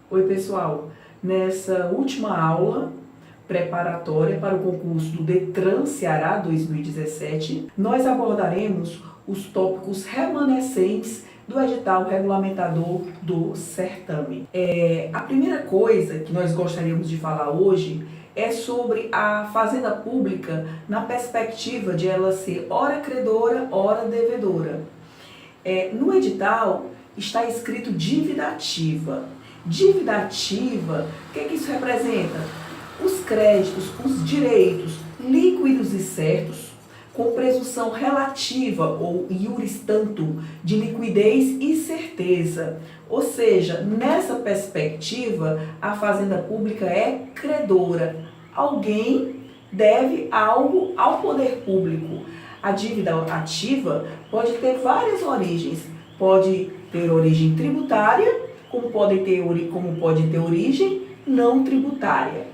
Oi pessoal, nessa última aula preparatória para o concurso do Detran Ceará 2017, nós abordaremos os tópicos remanescentes do edital regulamentador do certame. A primeira coisa que nós gostaríamos de falar hoje é sobre a fazenda pública na perspectiva de ela ser ora credora, ora devedora. No edital está escrito dívida ativa. Dívida ativa, o que isso representa? Os créditos, os direitos líquidos e certos, com presunção relativa ou iuris tantum de liquidez e certeza. Ou seja, nessa perspectiva, a fazenda pública é credora. Alguém deve algo ao poder público. A dívida ativa pode ter várias origens. Pode ter origem tributária, como pode ter origem não tributária.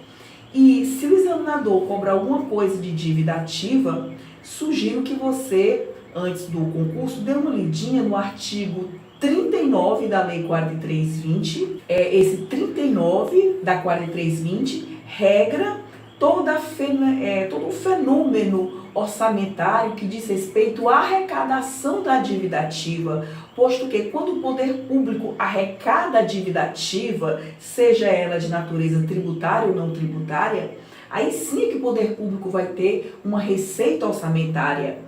E se o examinador cobrar alguma coisa de dívida ativa, sugiro que você, antes do concurso, dê uma lidinha no artigo 39 da Lei 4320. Esse 39 da 4320 regra todo o fenômeno orçamentário que diz respeito à arrecadação da dívida ativa, posto que quando o poder público arrecada a dívida ativa, seja ela de natureza tributária ou não tributária, aí sim é que o poder público vai ter uma receita orçamentária.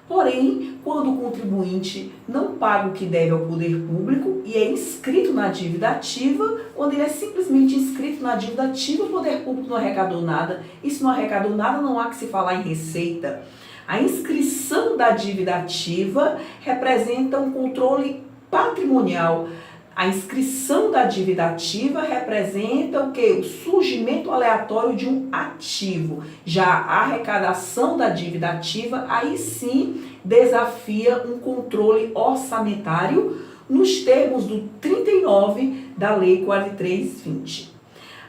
Porém, quando o contribuinte não paga o que deve ao poder público e é inscrito na dívida ativa, quando ele é simplesmente inscrito na dívida ativa, o poder público não arrecadou nada. E se não arrecadou nada, não há que se falar em receita. A inscrição da dívida ativa representa um controle patrimonial. A inscrição da dívida ativa representa o quê? O surgimento aleatório de um ativo. Já a arrecadação da dívida ativa, aí sim desafia um controle orçamentário nos termos do 39 da Lei 4320.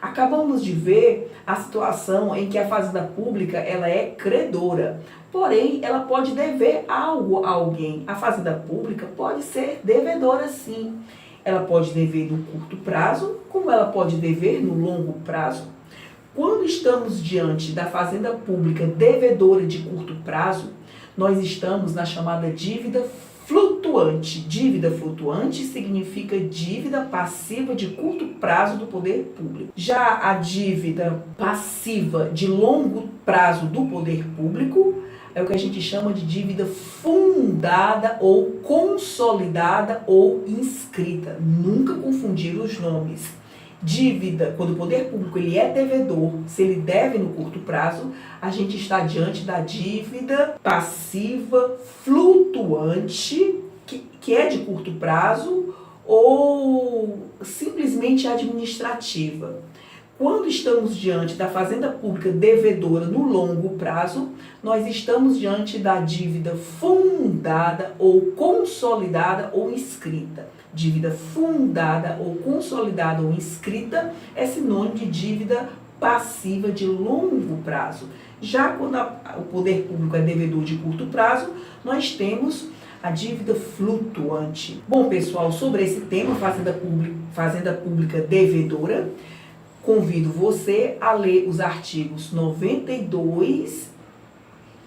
Acabamos de ver a situação em que a fazenda pública ela é credora, porém ela pode dever algo a alguém. A fazenda pública pode ser devedora sim. Ela pode dever no curto prazo, como ela pode dever no longo prazo. Quando estamos diante da fazenda pública devedora de curto prazo, nós estamos na chamada dívida flutuante. Dívida flutuante significa dívida passiva de curto prazo do poder público. Já a dívida passiva de longo prazo do poder público é o que a gente chama de dívida fundada ou consolidada ou inscrita. Nunca confundir os nomes. Dívida, quando o poder público ele é devedor, se ele deve no curto prazo, a gente está diante da dívida passiva flutuante, que é de curto prazo ou simplesmente administrativa. Quando estamos diante da fazenda pública devedora no longo prazo, nós estamos diante da dívida fundada ou consolidada ou inscrita. Dívida fundada ou consolidada ou inscrita é sinônimo de dívida passiva de longo prazo. Já quando o poder público é devedor de curto prazo, nós temos a dívida flutuante. Bom, pessoal, sobre esse tema, fazenda pública devedora, convido você a ler os artigos 92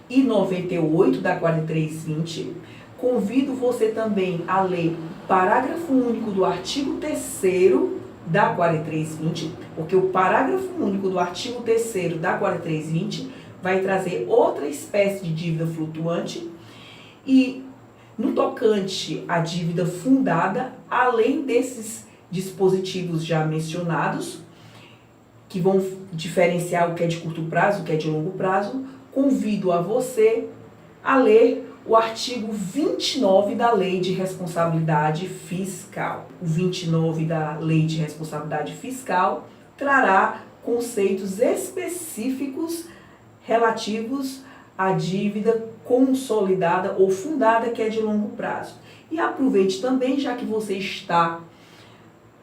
e 98 da 4320. Convido você também a ler o parágrafo único do artigo 3º da 4320, porque o parágrafo único do artigo 3º da 4320 vai trazer outra espécie de dívida flutuante. E no tocante à dívida fundada, além desses dispositivos já mencionados, que vão diferenciar o que é de curto prazo, o que é de longo prazo, convido a você a ler o artigo 29 da Lei de Responsabilidade Fiscal. O 29 da Lei de Responsabilidade Fiscal trará conceitos específicos relativos à dívida consolidada ou fundada, que é de longo prazo. E aproveite também, já que você está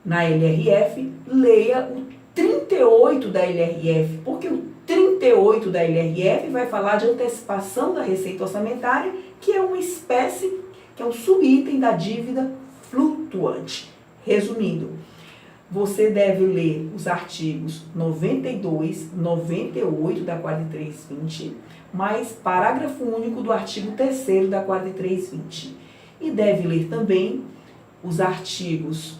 na LRF, leia o 38 da LRF, porque o 38 da LRF vai falar de antecipação da receita orçamentária, que é uma espécie, que é um subitem da dívida flutuante. Resumindo, você deve ler os artigos 92, 98 da 4320, mais parágrafo único do artigo 3º da 4320. E deve ler também os artigos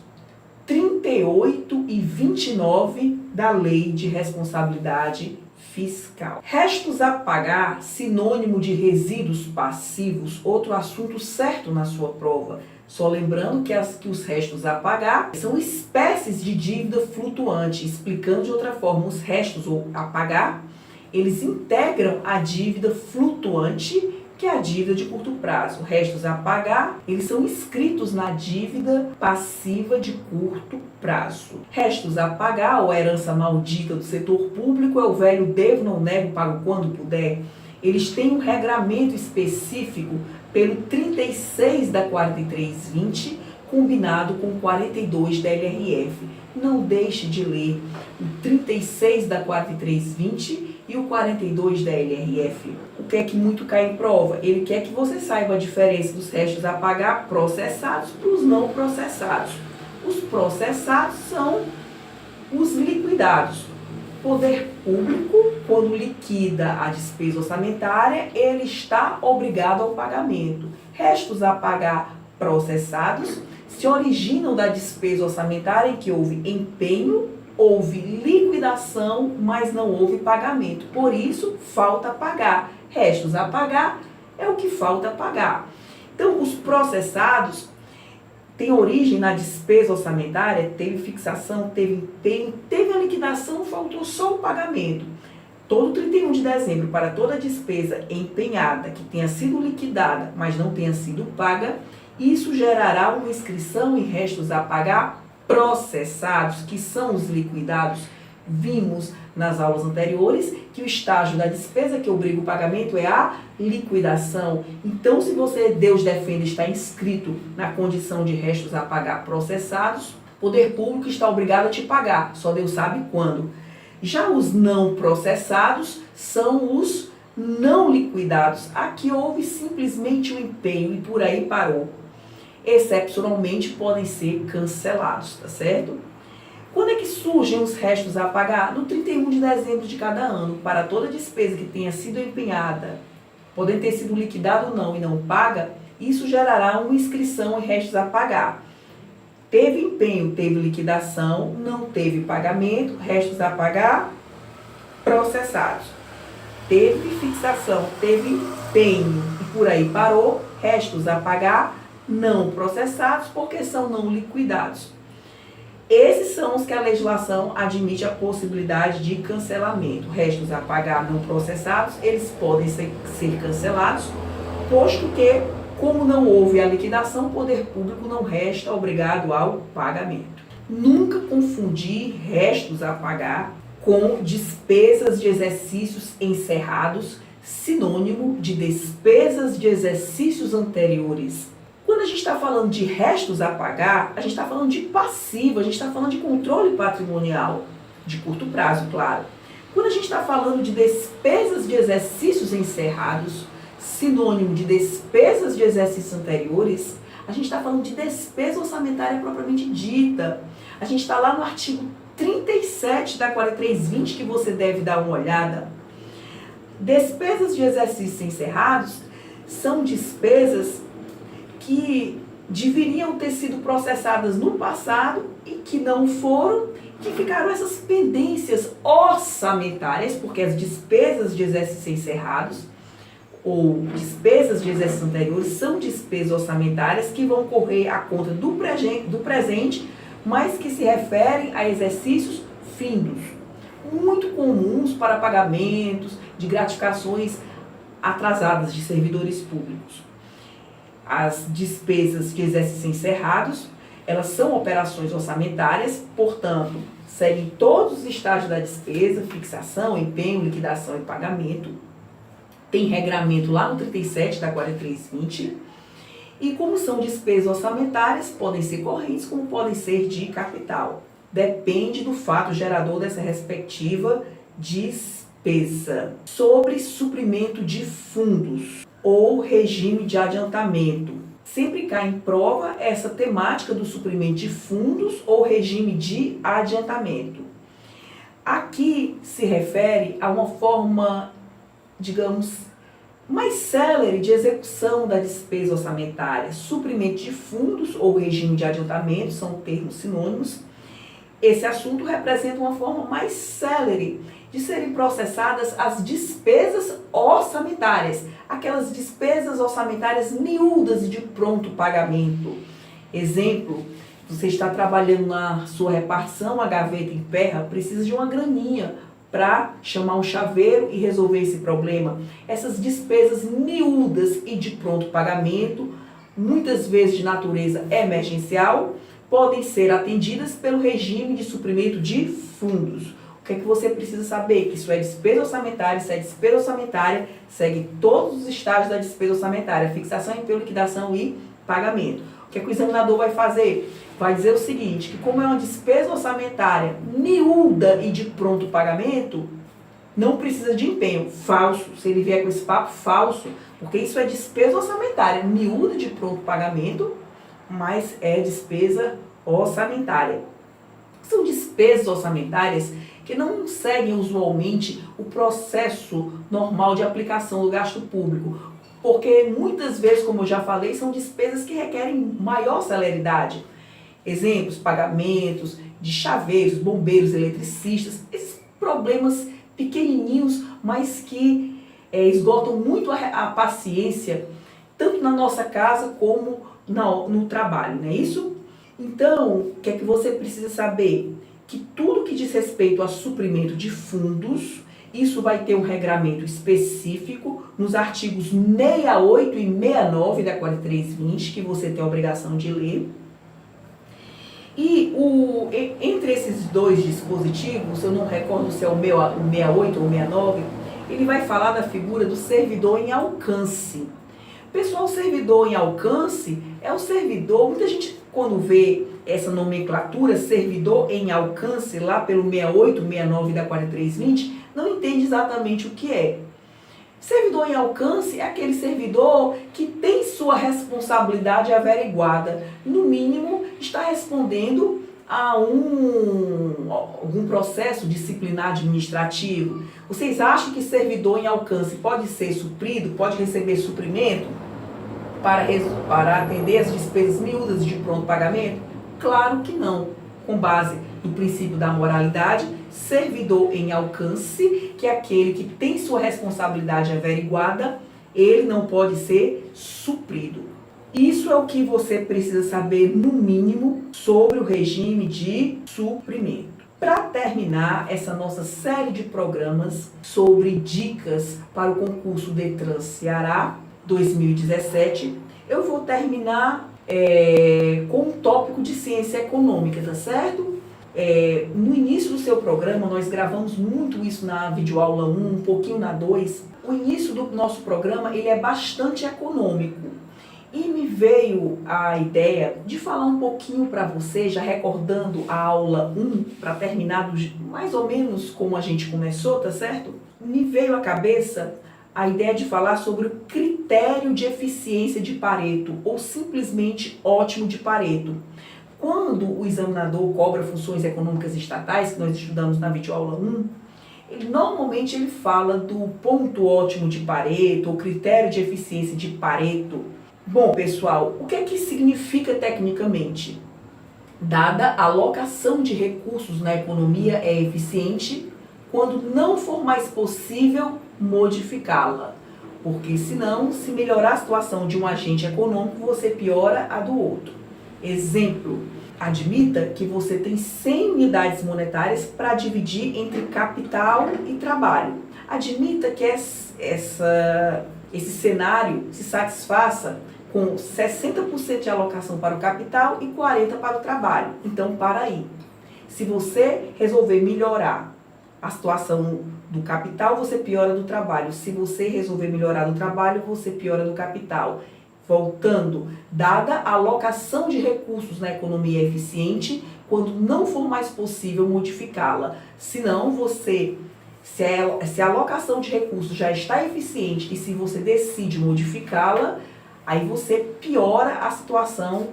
38 e 29 da Lei de Responsabilidade Fiscal. Restos a pagar, sinônimo de resíduos passivos, outro assunto certo na sua prova. Só lembrando que os restos a pagar são espécies de dívida flutuante. Explicando de outra forma, os restos a pagar, eles integram a dívida flutuante, que é a dívida de curto prazo. Restos a pagar, eles são inscritos na dívida passiva de curto prazo. Restos a pagar, ou herança maldita do setor público, é o velho devo, não nego, pago quando puder. Eles têm um regramento específico pelo 36 da 4320, combinado com 42 da LRF. Não deixe de ler o 36 da 4320 e o 42 da LRF. O que é que muito cai em prova? Ele quer que você saiba a diferença dos restos a pagar processados para os não processados. Os processados são os liquidados. Poder público, quando liquida a despesa orçamentária, ele está obrigado ao pagamento. Restos a pagar processados se originam da despesa orçamentária em que houve empenho, houve liquidação, mas não houve pagamento. Por isso, falta pagar. Restos a pagar é o que falta pagar. Então, os processados têm origem na despesa orçamentária, teve fixação, teve empenho, teve a liquidação, faltou só o pagamento. Todo 31 de dezembro, para toda despesa empenhada que tenha sido liquidada, mas não tenha sido paga, isso gerará uma inscrição em restos a pagar processados, que são os liquidados. Vimos nas aulas anteriores que o estágio da despesa que obriga o pagamento é a liquidação. Então, se você, Deus defenda, está inscrito na condição de restos a pagar processados, o poder público está obrigado a te pagar, só Deus sabe quando. Já os não processados são os não liquidados. Aqui houve simplesmente um empenho e por aí parou. Excepcionalmente podem ser cancelados, tá certo? Quando é que surgem os restos a pagar? No 31 de dezembro de cada ano, para toda despesa que tenha sido empenhada, podendo ter sido liquidada ou não e não paga, isso gerará uma inscrição em restos a pagar. Teve empenho, teve liquidação, não teve pagamento, restos a pagar, processados. Teve fixação, teve empenho e por aí parou, restos a pagar, não processados, porque são não liquidados. Esses são os que a legislação admite a possibilidade de cancelamento. Restos a pagar não processados, eles podem ser cancelados, posto que, como não houve a liquidação, o poder público não resta obrigado ao pagamento. Nunca confundir restos a pagar com despesas de exercícios encerrados, sinônimo de despesas de exercícios anteriores. Quando a gente está falando de restos a pagar, a gente está falando de passivo, a gente está falando de controle patrimonial, de curto prazo, claro. Quando a gente está falando de despesas de exercícios encerrados, sinônimo de despesas de exercícios anteriores, a gente está falando de despesa orçamentária propriamente dita. A gente está lá no artigo 37 da 4320, que você deve dar uma olhada. Despesas de exercícios encerrados são despesas que deveriam ter sido processadas no passado e que não foram, que ficaram essas pendências orçamentárias, porque as despesas de exercícios encerrados ou despesas de exercícios anteriores são despesas orçamentárias que vão correr à conta do presente, mas que se referem a exercícios findos, muito comuns para pagamentos de gratificações atrasadas de servidores públicos. As despesas de exercícios encerrados, elas são operações orçamentárias, portanto, seguem todos os estágios da despesa, fixação, empenho, liquidação e pagamento. Tem regramento lá no 37 da 4320. E como são despesas orçamentárias, podem ser correntes, como podem ser de capital. Depende do fato gerador dessa respectiva despesa. Sobre suprimento de fundos ou regime de adiantamento. sempre cai em prova essa temática do suprimento de fundos ou regime de adiantamento. Aqui se refere a uma forma, digamos, mais célere de execução da despesa orçamentária. Suprimento de fundos ou regime de adiantamento são termos sinônimos. Esse assunto representa uma forma mais célere de serem processadas as despesas orçamentárias, aquelas despesas orçamentárias miúdas e de pronto pagamento. Exemplo, você está trabalhando na sua repartição, a gaveta emperra, precisa de uma graninha para chamar um chaveiro e resolver esse problema. Essas despesas miúdas e de pronto pagamento, muitas vezes de natureza emergencial, podem ser atendidas pelo regime de suprimento de fundos. O que é que você precisa saber? Que isso é despesa orçamentária, isso é despesa orçamentária, segue todos os estágios da despesa orçamentária, fixação, empenho, liquidação e pagamento. O que é que o examinador vai fazer? Vai dizer o seguinte, que como é uma despesa orçamentária miúda e de pronto pagamento, não precisa de empenho. Falso. Se ele vier com esse papo, falso. Porque isso é despesa orçamentária miúda e de pronto pagamento, mas é despesa orçamentária. São despesas orçamentárias que não seguem usualmente o processo normal de aplicação do gasto público, porque muitas vezes, como eu já falei, são despesas que requerem maior celeridade. Exemplos, pagamentos de chaveiros, bombeiros, eletricistas, esses problemas pequenininhos, mas que esgotam muito a paciência, tanto na nossa casa como no trabalho, não é isso? Então, o que é que você precisa saber? Que tudo que diz respeito a suprimento de fundos, isso vai ter um regramento específico nos artigos 68 e 69 da 4320, que você tem a obrigação de ler. E entre esses dois dispositivos, eu não recordo se é o 68 ou o 69, ele vai falar da figura do servidor em alcance. Pessoal, servidor em alcance é o servidor, muita gente quando vê essa nomenclatura, servidor em alcance, lá pelo 68, 69 da 4320, não entende exatamente o que é. Servidor em alcance é aquele servidor que tem sua responsabilidade averiguada. No mínimo, está respondendo a algum processo disciplinar administrativo. Vocês acham que servidor em alcance pode ser suprido, pode receber suprimento para atender as despesas miúdas de pronto pagamento? Claro que não. Com base no princípio da moralidade, servidor em alcance, que é aquele que tem sua responsabilidade averiguada, ele não pode ser suprido. Isso é o que você precisa saber, no mínimo, sobre o regime de suprimento. Para terminar essa nossa série de programas sobre dicas para o concurso Detran Ceará 2017, eu vou terminar com um tópico de ciência econômica, tá certo? No início do seu programa, nós gravamos muito isso na videoaula 1, um pouquinho na 2. O início do nosso programa, ele é bastante econômico. E me veio a ideia de falar um pouquinho para você, já recordando a aula 1, para terminar mais ou menos como a gente começou, tá certo? Me veio à cabeça a ideia de falar sobre o critério de eficiência de Pareto, ou simplesmente ótimo de Pareto. Quando o examinador cobra funções econômicas estatais, que nós estudamos na videoaula 1, normalmente ele fala do ponto ótimo de Pareto, ou critério de eficiência de Pareto. Bom, pessoal, o que é que significa tecnicamente? Dada a alocação de recursos na economia é eficiente quando não for mais possível modificá-la. Porque senão, se melhorar a situação de um agente econômico, você piora a do outro. Exemplo, admita que você tem 100 unidades monetárias para dividir entre capital e trabalho. Admita que esse cenário se satisfaça com 60% de alocação para o capital e 40% para o trabalho. Então, para aí. Se você resolver melhorar a situação do capital, você piora do trabalho. Se você resolver melhorar do trabalho, você piora do capital. Voltando, dada a alocação de recursos na economia eficiente, quando não for mais possível modificá-la. Senão, se a alocação de recursos já está eficiente e se você decide modificá-la, Aí você piora a situação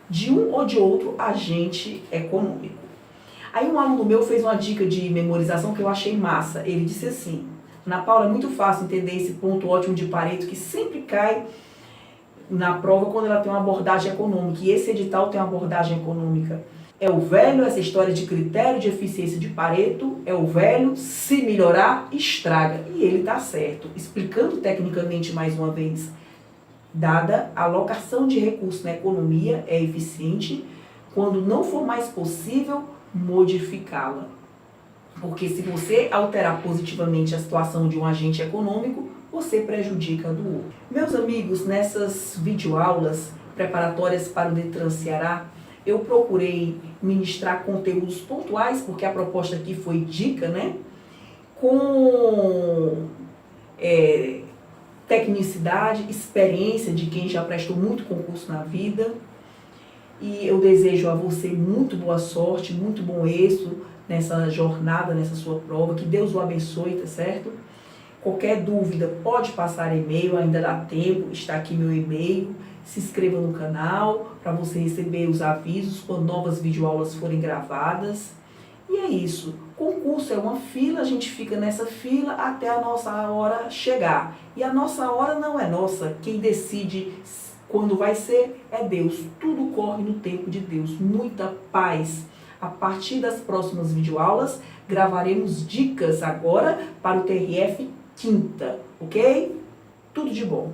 de um ou de outro agente econômico. Aí um aluno meu fez uma dica de memorização que eu achei massa. Ele disse assim: Ana Paula, é muito fácil entender esse ponto ótimo de Pareto que sempre cai na prova quando ela tem uma abordagem econômica. E esse edital tem uma abordagem econômica. É o velho, essa história de critério de eficiência de Pareto, é o velho, se melhorar, estraga. E ele está certo. Explicando tecnicamente mais uma vez, dada a alocação de recursos na economia é eficiente quando não for mais possível modificá-la. Porque se você alterar positivamente a situação de um agente econômico, você prejudica a do outro. Meus amigos, nessas videoaulas preparatórias para o Detran Ceará, eu procurei ministrar conteúdos pontuais, porque a proposta aqui foi dica, né? Com tecnicidade, experiência de quem já prestou muito concurso na vida. E eu desejo a você muito boa sorte, muito bom êxito nessa jornada, nessa sua prova. Que Deus o abençoe, tá certo? Qualquer dúvida pode passar e-mail, ainda dá tempo, está aqui meu e-mail. Se inscreva no canal para você receber os avisos quando novas videoaulas forem gravadas. E é isso. Concurso é uma fila, a gente fica nessa fila até a nossa hora chegar. E a nossa hora não é nossa. Quem decide quando vai ser é Deus. Tudo corre no tempo de Deus. Muita paz. A partir das próximas videoaulas, gravaremos dicas agora para o TRF Quinta, ok? Tudo de bom.